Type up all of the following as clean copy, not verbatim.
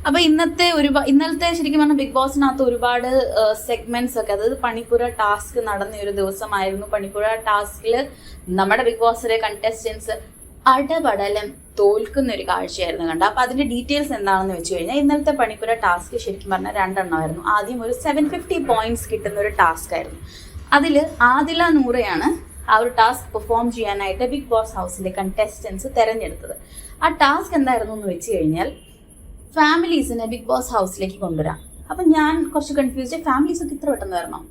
അപ്പൊ ഇന്നലത്തെ ശരിക്കും പറഞ്ഞാൽ ബിഗ് ബോസിനകത്ത് ഒരുപാട് സെഗ്മെന്റ്സ് ഒക്കെ, അതായത് പണിപ്പുര ടാസ്ക് നടന്ന ഒരു ദിവസമായിരുന്നു. പണിപ്പുര ടാസ്കിൽ നമ്മുടെ ബിഗ് ബോസിലെ കണ്ടസ്റ്റൻസ് അടപടലം തോൽക്കുന്ന ഒരു കാഴ്ചയായിരുന്നു കണ്ടത്. അപ്പൊ അതിന്റെ ഡീറ്റെയിൽസ് എന്താണെന്ന് വെച്ച് കഴിഞ്ഞാൽ, ഇന്നലത്തെ പണിപ്പുര ടാസ്ക് ശരിക്കും പറഞ്ഞാൽ രണ്ടെണ്ണമായിരുന്നു. ആദ്യം ഒരു 750 പോയിന്റ്സ് കിട്ടുന്ന ഒരു ടാസ്ക് ആയിരുന്നു. അതിൽ ആദില നൂറയാണ് ആ ഒരു ടാസ്ക് പെർഫോം ചെയ്യാനായിട്ട് ബിഗ് ബോസ് ഹൗസിലെ കണ്ടസ്റ്റൻസ് തെരഞ്ഞെടുത്തത്. ആ ടാസ്ക് എന്തായിരുന്നു എന്ന് വെച്ച് കഴിഞ്ഞാൽ, ഫാമിലീസിനെ ബിഗ് ബോസ് ഹൗസിലേക്ക് കൊണ്ടുവരാം. അപ്പം ഞാൻ കുറച്ച് കൺഫ്യൂസ്ഡ്, ഫാമിലീസ് ഒക്കെ ഇത്ര പെട്ടെന്ന് വരണം?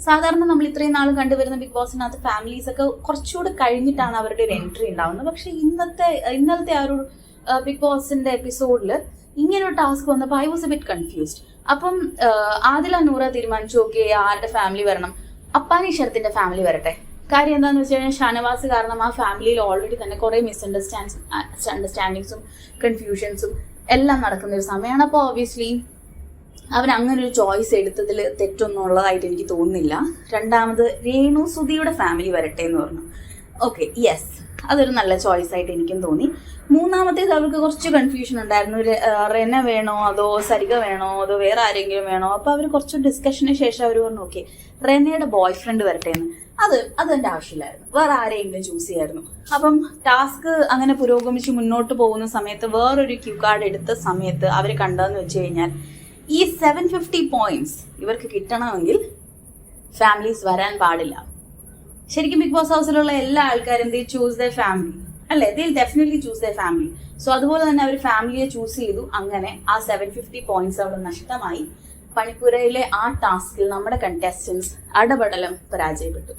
സാധാരണ നമ്മൾ ഇത്രയും നാൾ കണ്ടുവരുന്ന ബിഗ് ബോസിനകത്ത് ഫാമിലീസ് ഒക്കെ കുറച്ചുകൂടെ കഴിഞ്ഞിട്ടാണ് അവരുടെ ഒരു എൻട്രി ഉണ്ടാവുന്നത്. പക്ഷെ ഇന്നലത്തെ ആ ഒരു ബിഗ് ബോസിന്റെ എപ്പിസോഡിൽ ഇങ്ങനെ ഒരു ടാസ്ക് വന്നപ്പോൾ I was A bit confused. അപ്പം ആദില നൂറ തീരുമാനിച്ചു, ഓക്കെ ആരുടെ ഫാമിലി വരണം? അപ്പാനി ശരത്തിന്റെ ഫാമിലി വരട്ടെ. കാര്യം എന്താണെന്ന് വെച്ച് കഴിഞ്ഞാൽ, ഷാനവാസ് കാരണം ആ ഫാമിലിയിൽ ഓൾറെഡി തന്നെ കുറേ മിസ്അണ്ടർസ്റ്റാൻഡിങ്സും കൺഫ്യൂഷൻസും എല്ലാം നടക്കുന്ന ഒരു സമയമാണ്. അപ്പോൾ ഒബ്വിയസ്ലി അവരങ്ങനെ ഒരു ചോയ്സ് എടുത്തതിൽ തെറ്റൊന്നും ഉള്ളതായിട്ട് എനിക്ക് തോന്നുന്നില്ല. രണ്ടാമത് രേണു സുധിയുടെ ഫാമിലി വരട്ടെ എന്ന് പറഞ്ഞു. ഓക്കെ, യെസ്, അതൊരു നല്ല ചോയ്സ് ആയിട്ട് എനിക്കും തോന്നി. മൂന്നാമത്തേത് അവർക്ക് കുറച്ച് കൺഫ്യൂഷൻ ഉണ്ടായിരുന്നു. റെന വേണോ, അതോ സരിക വേണോ, അതോ വേറെ ആരെങ്കിലും വേണോ? അപ്പോൾ അവർ കുറച്ച് ഡിസ്കഷന് ശേഷം അവർ പറഞ്ഞു, ഓക്കെ റെനയുടെ ബോയ് ഫ്രണ്ട് വരട്ടെ എന്ന്. അതെൻ്റെ ആവശ്യമില്ലായിരുന്നു, വേറെ ആരെയെങ്കിലും ചൂസ് ചെയ്യായിരുന്നു. അപ്പം ടാസ്ക് അങ്ങനെ പുരോഗമിച്ച് മുന്നോട്ട് പോകുന്ന സമയത്ത് വേറൊരു ക്യൂ കാർഡ് എടുത്ത സമയത്ത് അവർ കണ്ടതെന്ന് വെച്ച് കഴിഞ്ഞാൽ, ഈ 750 പോയിന്റ്സ് ഇവർക്ക് കിട്ടണമെങ്കിൽ ഫാമിലീസ് വരാൻ പാടില്ല. ശരിക്കും ബിഗ് ബോസ് ഹൗസിലുള്ള എല്ലാ ആൾക്കാരും ദേ ചൂസ് ദ ഫാമിലി അല്ലേ, they definitely choose the family. So അതുപോലെ തന്നെ അവർ ഫാമിലിയെ ചൂസ് ചെയ്തു. അങ്ങനെ ആ 750 പോയിന്റ്സ് അവിടെ നഷ്ടമായി. പണിപ്പുരയിലെ ആ ടാസ്കിൽ നമ്മുടെ കണ്ടസ്റ്റൻസ് അടപടലം പരാജയപ്പെട്ടു.